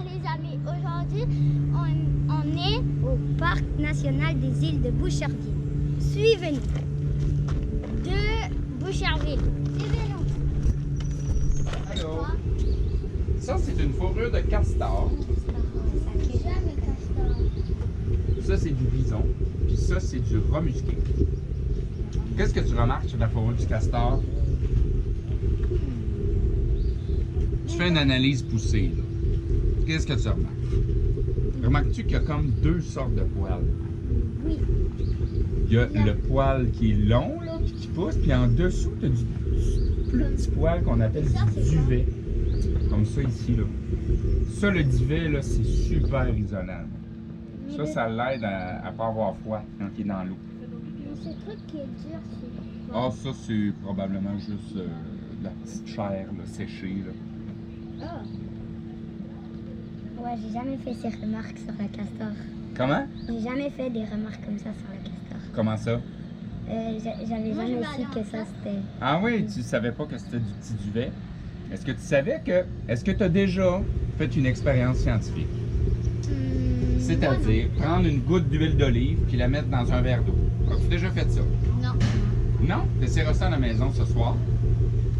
les amis. Aujourd'hui, on est au Parc national des îles de Boucherville. Suivez-nous. De Boucherville. Suivez-nous. Allô. Ça, c'est une fourrure de castor. Jamais castor. Ça, c'est du bison. Puis ça, c'est du rat musqué. Qu'est-ce que tu remarques sur la fourrure du castor? Tu fais une analyse poussée, là. Qu'est-ce que tu remarques? Remarques-tu qu'il y a comme deux sortes de poils? Oui. Il y a le poil qui est long, là, puis qui pousse, puis en dessous, tu as du plus petit poil qu'on appelle du duvet. Comme ça ici, là. Ça, le duvet, là, c'est super isolant. Ça l'aide à ne pas avoir froid quand il est dans l'eau. Mais ce truc qui est dur, c'est Ah, ça, c'est probablement juste de la petite chair, là, séchée, là. Ah. Ouais, j'ai jamais fait ces remarques sur le castor. Comment? J'ai jamais fait des remarques comme ça sur le castor. Comment ça? J'avais jamais su que ça c'était. Ah oui, tu savais pas que c'était du petit duvet. Est-ce que tu savais que... Est-ce que tu as déjà fait une expérience scientifique? C'est-à-dire prendre une goutte d'huile d'olive puis la mettre dans un verre d'eau. As-tu déjà fait ça? Non. Non? Tu essaieras ça à la maison ce soir.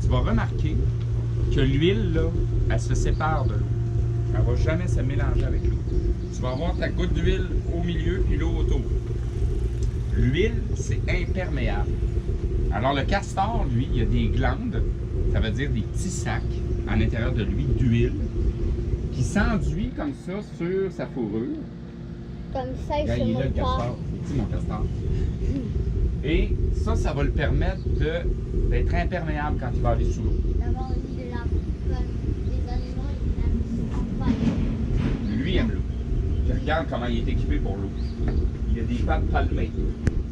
Tu vas remarquer que l'huile, là, elle se sépare de l'eau. Elle ne va jamais se mélanger avec l'eau. Tu vas avoir ta goutte d'huile au milieu puis l'eau autour. L'huile, c'est imperméable. Alors le castor, lui, il y a des glandes, ça veut dire des petits sacs à l'intérieur de lui d'huile qui s'enduit comme ça sur sa fourrure. Comme ça, il Regarde, se il est là, le monte pas. castor. C'est petit, mon castor. Et ça va le permettre d'être imperméable quand il va aller sous l'eau. D'avoir une de la comme les animaux, ils n'aiment pas. Lui, il aime l'eau. Puis regarde comment il est équipé pour l'eau. Il y a des pattes palmées.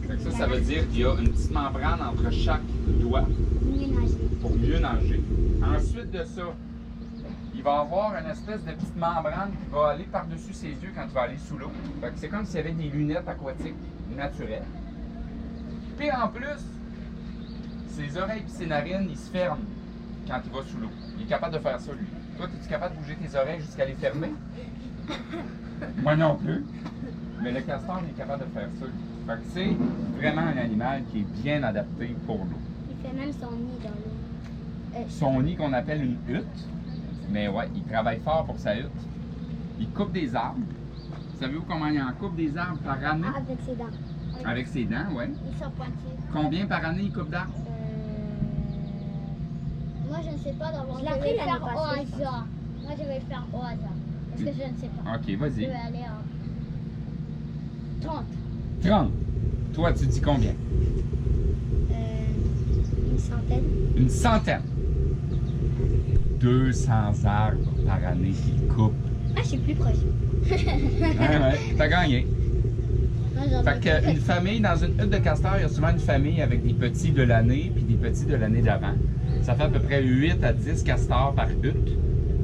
Fait que ça veut dire qu'il y a une petite membrane entre chaque doigt pour mieux nager. Ensuite de ça, il va avoir une espèce de petite membrane qui va aller par-dessus ses yeux quand il va aller sous l'eau. Fait que c'est comme s'il y avait des lunettes aquatiques naturelles. Puis en plus, ses oreilles et ses narines, ils se ferment quand il va sous l'eau. Il est capable de faire ça, lui. Toi, es-tu capable de bouger tes oreilles jusqu'à les fermer? Moi non plus. Mais le castor, il est capable de faire ça, lui. Fait que c'est vraiment un animal qui est bien adapté pour l'eau. Il fait même son nid dans l'eau. Son nid qu'on appelle une hutte. Mais ouais, il travaille fort pour sa hutte. Il coupe des arbres. Savez-vous comment il en coupe des arbres par année? Avec ses dents. Avec ses dents, oui. Ils sont pointus. Combien par année il coupe d'arbres? Moi, je ne sais pas d'avoir. Je l'ai Je vais appris le l'année faire au passée, je pense. hasard. Moi, je vais le faire au hasard. Parce que je ne sais pas. Ok, Je vas-y. vais aller à 30. 30. Toi, tu dis combien? Une centaine. Une centaine. 200 arbres par année qu'il coupe. Ah, je suis plus proche. Ouais, t'as gagné. Moi, j'en ai Fait qu'une famille, dans une hutte de castor, il y a souvent une famille avec des petits de l'année puis des petits de l'année d'avant. Ça fait à peu près 8 à 10 castors par hutte.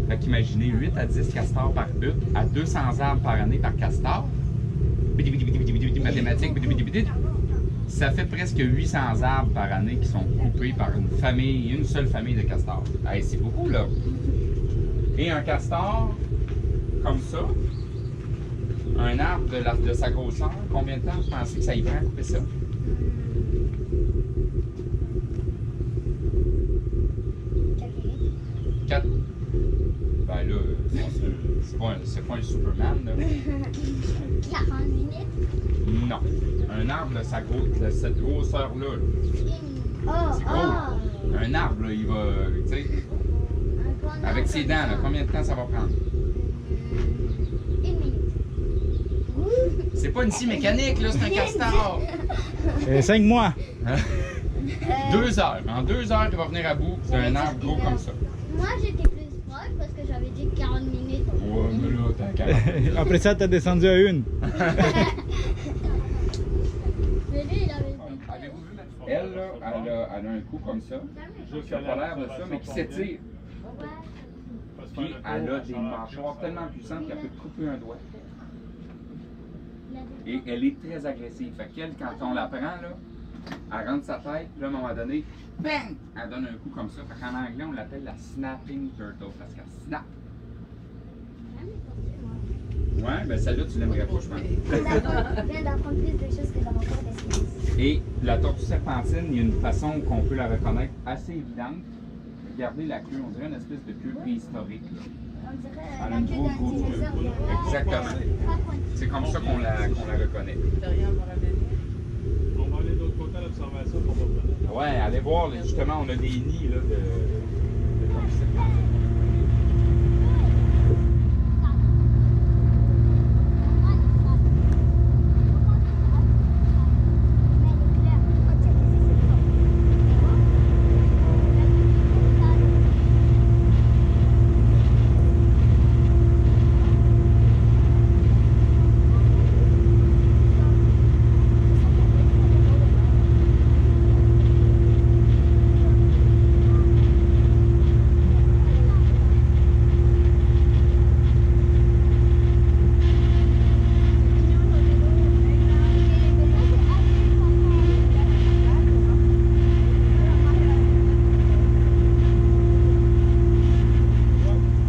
Fait qu'imaginez 8 à 10 castors par hutte à 200 arbres par année par castor. Bidi, bidi, bidi, bidi, bidi, mathématiques, bidi, bidi, bidi. Ça fait presque 800 arbres par année qui sont coupés par une seule famille de castors. Hey, c'est beaucoup, là. Et un castor, comme ça, un arbre de sa grosseur, combien de temps vous pensez que ça y prend à couper ça? Quatre. Ben là, c'est pas un Superman, là. 40 minutes. Non. Un arbre de cette grosseur-là, là. C'est gros. Un arbre, là, il va, tu sais, avec ses dents, là, combien de temps ça va prendre? Une minute. C'est pas une scie mécanique, là, c'est un castor. 5 mois. 2 heures. En 2 heures, il va venir à bout d'un arbre gros comme ça. Moi, j'étais plus proche parce que j'avais dit 40 minutes. Ouais, mais là, t'as 40. Après ça, t'as descendu à une. Mais lui, il avait dit. Avez-vous vu ma Elle, là, elle a un cou comme ça. Qui a pas l'air de ça, mais qui s'étire. Puis elle a des mâchoires tellement puissantes qu'elle peut te couper un doigt. Et elle est très agressive. Fait qu'elle, quand on la prend, là, elle rentre sa tête, puis là, à un moment donné, bang! Elle donne un coup comme ça. Fait qu'en anglais, on l'appelle la snapping turtle, parce qu'elle snap. Ouais, ben celle-là, tu l'aimerais pas, je pense. Je viens d'apprendre plus de choses que dans mon cours de sciences. Et la tortue serpentine, il y a une façon qu'on peut la reconnaître assez évidente. Regardez la queue, on dirait une espèce de queue préhistorique. Là. On dirait Elle a la une queue grosse, d'un grosse queue. dinosaure. Exactement. C'est comme ça qu'on la reconnaît. On va aller de l'autre côté à l'observation pour voir. Ouais, allez voir, là, justement, on a des nids là, de tortues serpentines.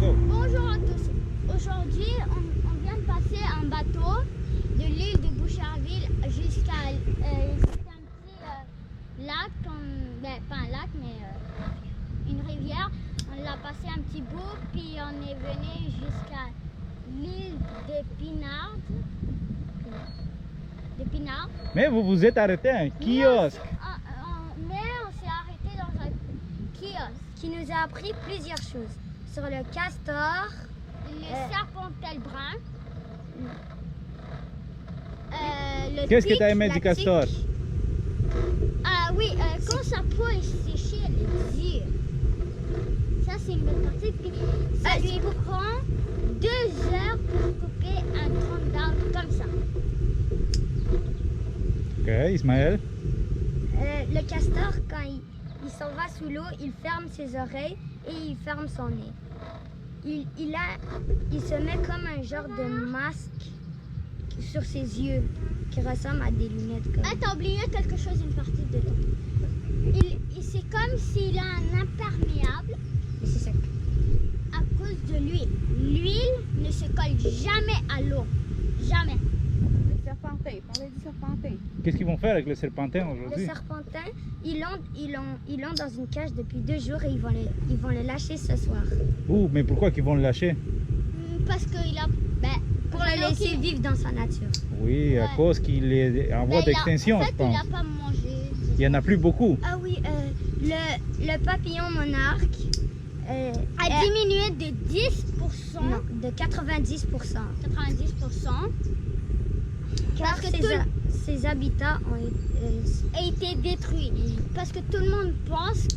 Go. Bonjour à tous. Aujourd'hui, on vient de passer un bateau de l'île de Boucherville jusqu'à un petit lac, pas un lac, mais une rivière. On l'a passé un petit bout, puis on est venu jusqu'à l'île de Pinard. Mais vous vous êtes arrêté à un kiosque. Mais on s'est arrêté dans un kiosque qui nous a appris plusieurs choses sur le castor, le serpentel brun. Qu'est-ce que tu as aimé du castor? Ah oui, quand sa peau est séchée, elle est dure. Ça, c'est une bonne partie. Puis ça lui prend 2 heures pour couper un tronc d'arbre comme ça. Ok, Ismaël. Le castor, quand il s'en va sous l'eau, il ferme ses oreilles et il ferme son nez. Il se met comme un genre de masque sur ses yeux qui ressemble à des lunettes. Ah, t'as oublié quelque chose, une partie de temps. C'est comme s'il a un imperméable. C'est ça. À cause de l'huile. L'huile ne se colle jamais à l'eau. Jamais. Le serpentin, parlez du serpentin. Qu'est-ce qu'ils vont faire avec le serpentin Le aujourd'hui? serpentin, ils l'ont dans une cage depuis 2 jours et ils vont le lâcher ce soir. Ouh, mais pourquoi qu'ils vont le lâcher? Parce qu'il a... pour le laisser vivre dans sa nature. Oui, à Ouais. cause qu'il est en voie d'extinction, En fait, je pense. il n'a pas mangé. Il n'y en a plus beaucoup. Ah oui, le papillon monarque a diminué de 10%. Non, de 90%. 90%. Parce que ses habitats ont été détruits. Parce que tout le monde pense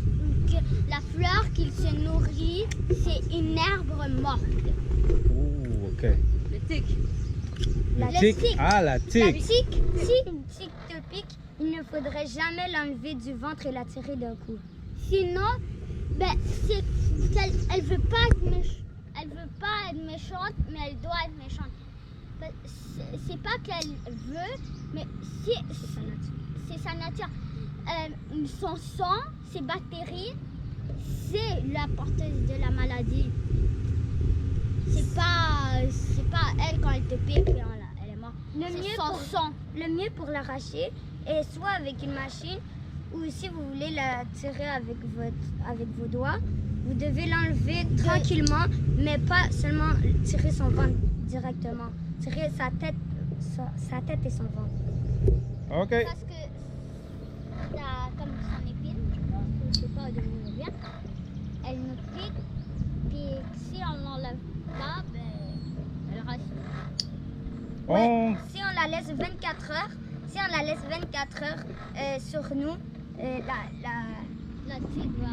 que la fleur qu'il se nourrit, c'est une herbe morte. Ouh, ok. Le tic. Le Le tic. tic. Ah, la La tique. tique, si une tique te pique, il ne faudrait jamais l'enlever du ventre et la tirer d'un coup. Sinon, elle veut pas être méchante, mais elle doit être méchante. C'est pas qu'elle veut, mais c'est sa nature. Son sang, ses bactéries, c'est la porteuse de la maladie. C'est pas elle quand elle te pique, elle est morte. C'est son sang. Le mieux pour l'arracher est soit avec une machine ou si vous voulez la tirer avec vos doigts, vous devez l'enlever tranquillement, mais pas seulement tirer son ventre directement. Tirer sa tête et son ventre. Ok. Parce que comme son épine, je sais pas d'où elle vient, elle nous pique, puis si on l'enlève pas, elle reste. On... Si on la laisse 24 heures, sur nous, la tique va...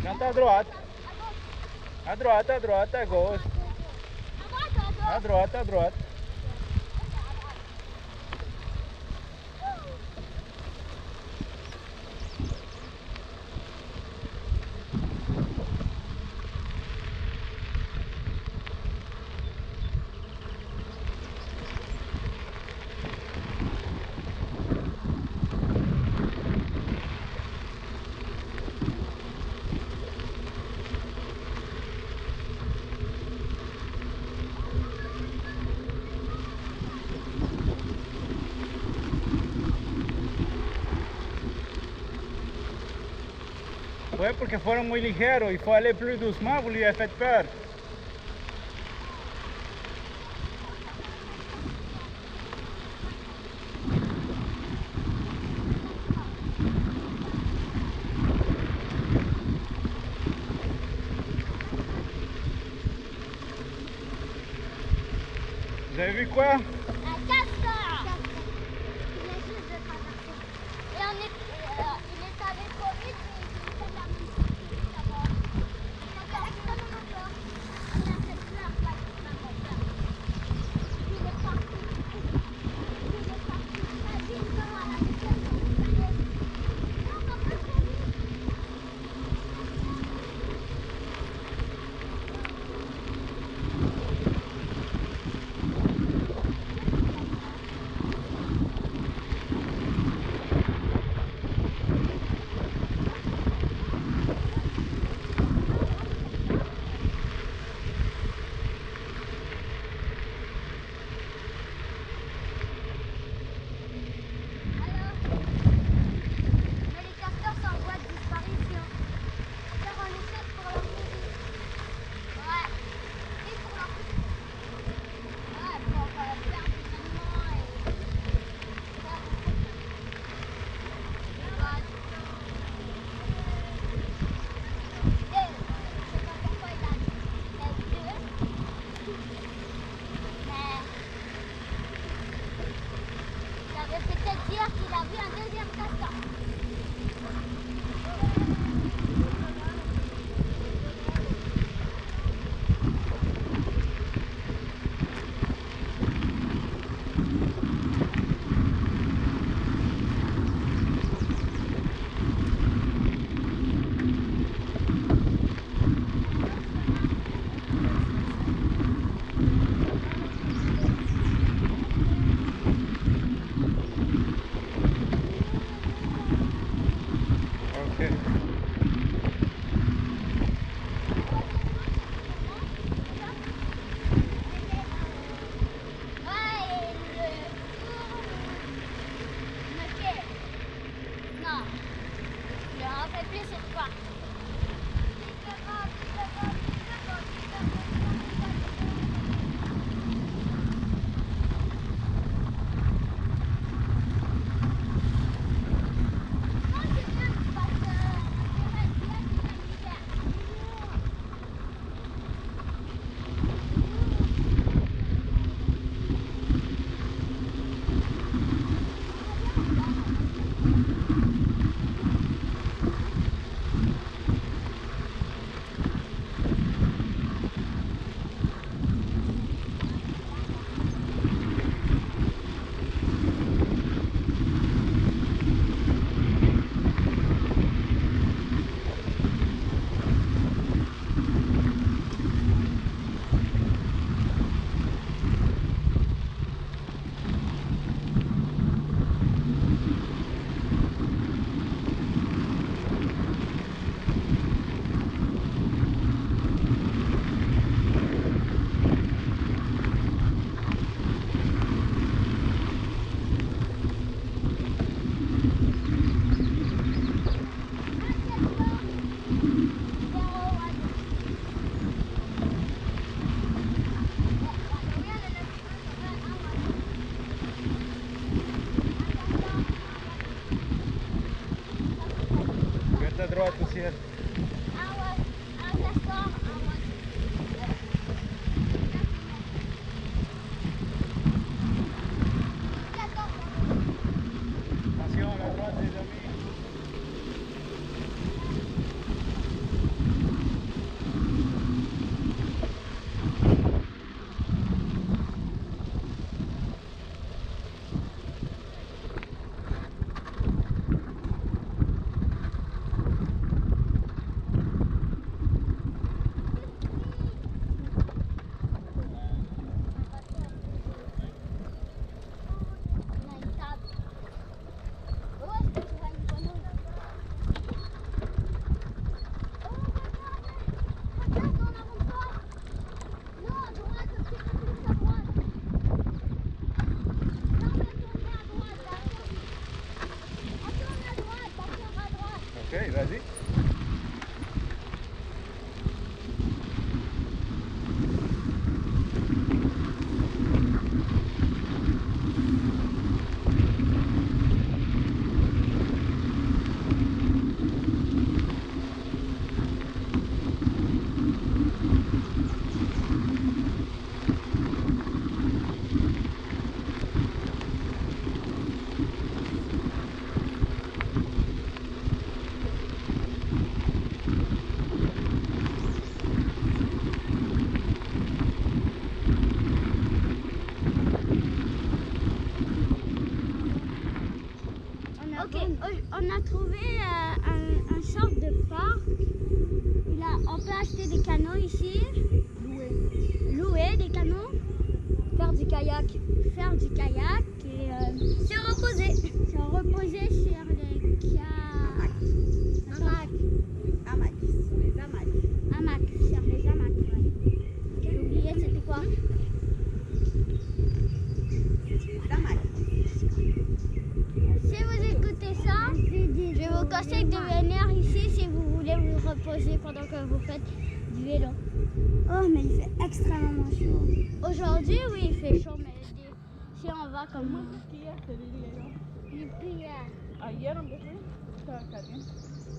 Chante à droite. À droite, à droite, à gauche. À droite, à droite. Ouais, porque fueron muy ligeros. Il faut aller plus doucement, vous lui avez fait peur. Vous avez vu quoi? Un castor. Il vient juste de traverser. Et il est allé trop vite, mais il fait la même chose d'abord. Regarde, comme on encore. On a fait plein de pas il est parti. Il est parti très vite devant la vitesse. Non, on va pas trop vite. quand que vous faites du vélo? Oh, mais il fait extrêmement chaud. Aujourd'hui, oui, il fait chaud, mais si on va comme... Moi, hier, c'était les Depuis hier. Ah, hier, on était fait? Ça vient.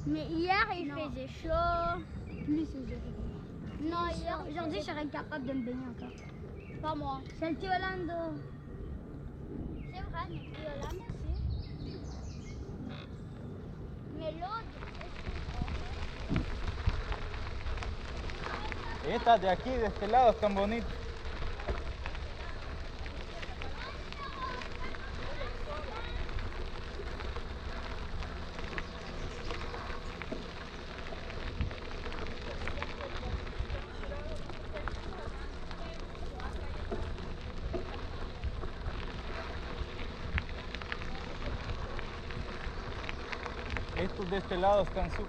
Mais hier, il faisait chaud. Plus aujourd'hui. Non, hier, aujourd'hui, je serais capable de me baigner encore. Pas moi. C'est le petit Orlando. C'est vrai, le petit Orlando aussi. Mais l'autre, Esta de aquí, de este lado, es tan bonita. Estos de este lado están son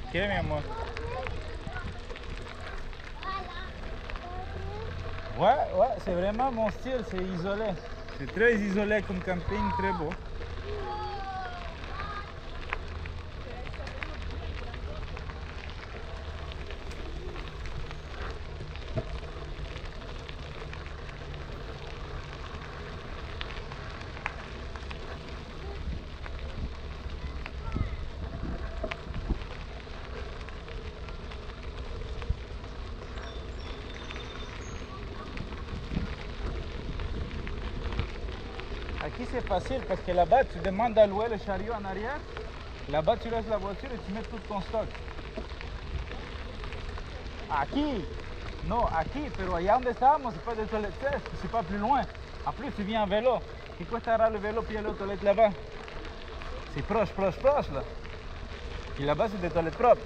¿Qué, mi amor? Ouais, c'est vraiment mon style, c'est isolé. C'est très isolé comme camping, très beau. Ici c'est facile parce que là-bas tu demandes à louer le chariot en arrière. Là-bas tu laisses la voiture et tu mets tout ton stock. Aquí, no, aquí, pero allá donde estábamos c'est pas de toilettes, c'est pas plus loin. En plus tu viens en vélo. ¿Qué costará le vélo puis aller aux toilettes là-bas? C'est proche là. Et là-bas c'est des toilettes propres.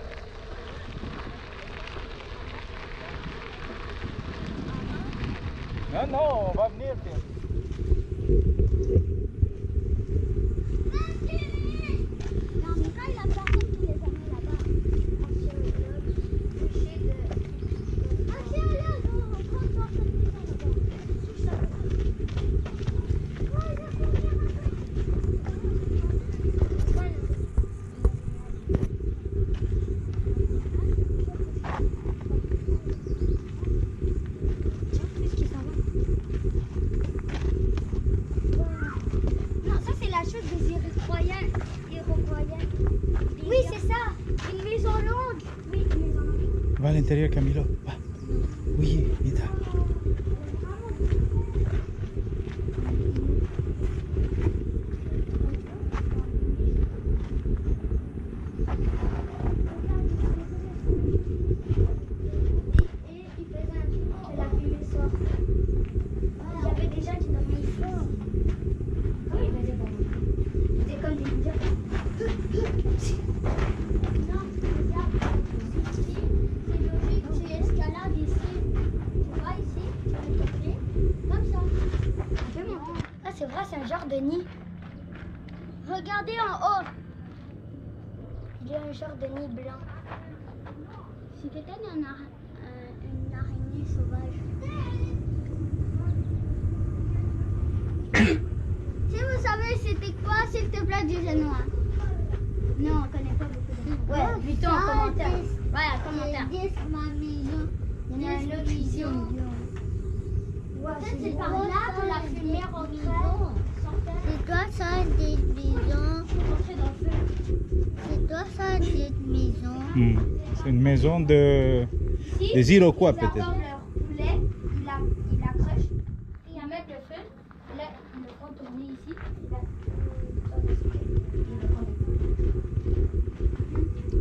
Non, on va venir. Oui, c'est ça. Une maison longue. Oui, une maison longue. Va à l'intérieur, Camilo. Va. Oui, vite. Et il faisait un truc que la fumée sort. Il y avait des gens qui dormaient fort. Oui, vas-y, bon. C'était comme des ninjas. Non, regarde. Ici, c'est logique, tu escalades ici. Tu vois ici, avec ton pied, comme ça. Tu peux monter. Ah, c'est vrai, c'est un genre de nid. Regardez en haut. Il y a un genre de nid blanc. C'est peut-être une araignée sauvage. Si vous savez c'était quoi, s'il te plaît, dis-le-nous. Non, on connaît pas beaucoup de. Ouais, plutôt en commentaire. Ouais, en commentaire. Il y en a un autre ici. Peut-être c'est par là que la fumée rentrait. C'est toi ça, des maisons. C'est toi ça, des maisons. C'est une maison de des Iroquois peut-être. Leur poulet, il accroche, il va mettre le feu, et là, il le font tourner ici.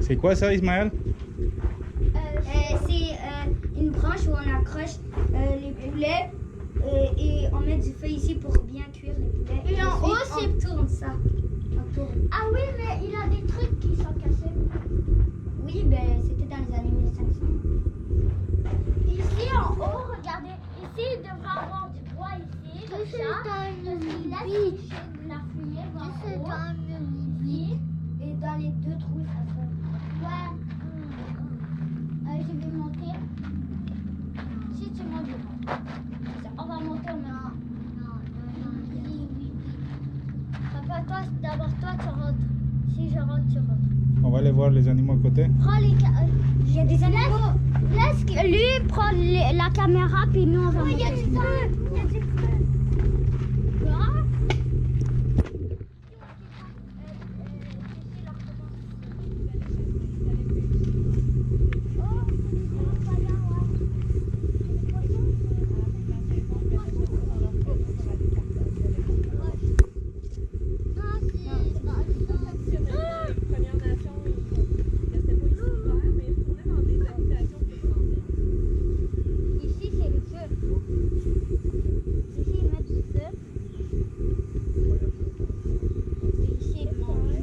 C'est quoi ça, Ismaël? C'est une tranche où on accroche les poulets et on met du feu ici pour bien cuire les poulets. Et en haut, on tourne ça. On tourne. Ah oui, mais il a des trucs qui sont cassés. Oui, ben c'était dans les années 1500. Ici en haut, regardez. Ici, il devrait avoir du bois ici, comme C'est ça. un Parce qu'il laisse lit. coucher de la fumée vers C'est en haut. un Ici. Et dans les deux trous, ça fait. Ouais. Je vais monter. Si tu montes, je monte. On va monter au même temps. Oui. Papa, toi, d'abord toi, tu rentres. Si je rentre, tu rentres. On va aller voir les animaux à côté. Prends les Il y a des animaux. Laisse lui prendre la caméra, puis nous, on va monter. Il y a du feu. Il y a du feu. Quoi? Premières Nations, ils restaient pas ici l'hiver, mais ils retournaient dans des habitations qui se rendaient. Ici, c'est le feu. Ici, ils mettent du feu. Et ici, ils mangent.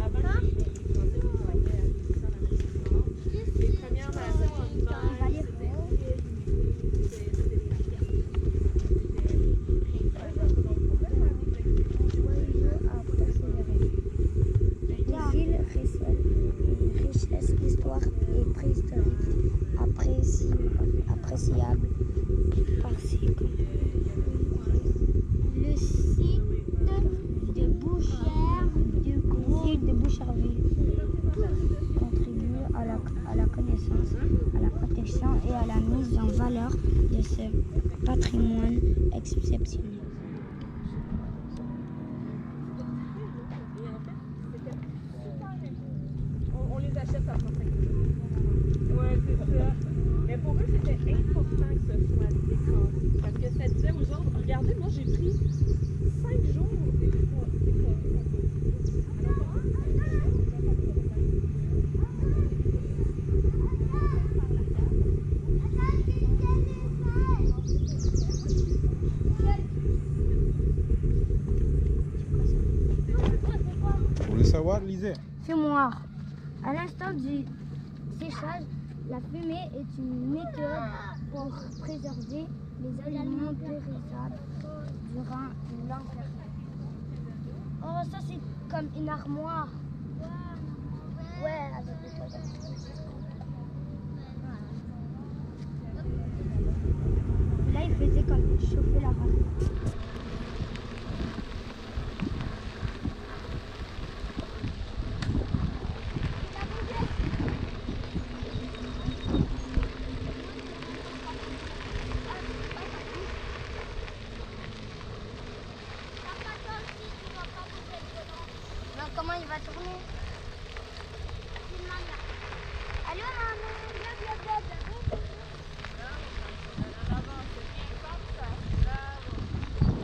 Avant que les Français qui travaillaient à ça dans l'Amérique du Nord, les Premières Nations en hiver, c'était des Les îles recèlent une richesse historique et préhistorique appréciable par ses Le site de Boucherville contribue à la connaissance, à la protection et à la mise en valeur de ce patrimoine exceptionnel. On les achète à 35 000. Ouais, c'est ça. Mais pour eux, c'était important que ce soit décoré. Parce que ça disait aux autres, regardez, moi j'ai pris 5 jours des fois. Vous voulez savoir, lisez. Fumoir. À l'instant du séchage, la fumée est une méthode pour préserver les aliments périssables durant une longue période. Oh, ça c'est comme une armoire. Ouais, avec des toilettes. Là, il faisait comme chauffer la race. Comment il va tourner? Allô, maman? Viens.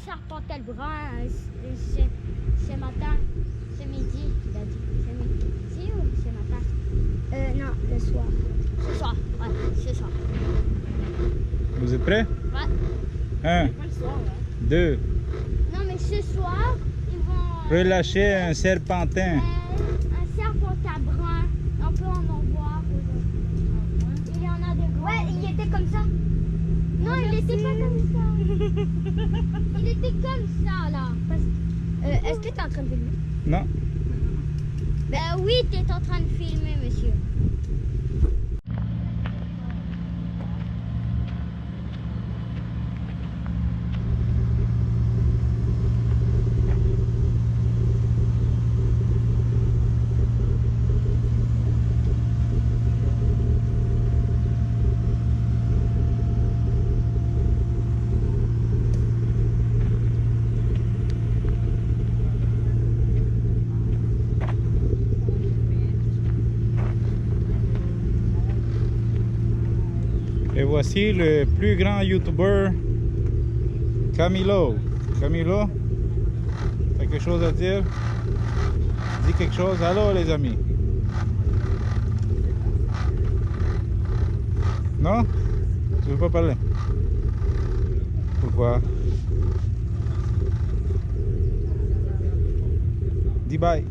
Serpentel brun ce matin, ce midi, il a dit. Ce midi ou ce matin? Non, le soir. Ce soir, ouais, ce soir. Vous êtes prêts? Ouais. 1, Pas le soir, là. 2, Non, mais ce soir, ils vont. relâchez un serpentin. Un serpentin brun. On peut en voir. Il y en a des grands. Ouais, il était comme ça. Non, il était pas comme ça. Il était comme ça, là. Est-ce que tu es en train de filmer? Non. Ben oui, tu es en train de filmer, monsieur. Et voici le plus grand YouTuber, Camilo. Camilo, t'as quelque chose à dire? Dis quelque chose. Allô les amis? Non? Tu veux pas parler? Pourquoi? Dis bye.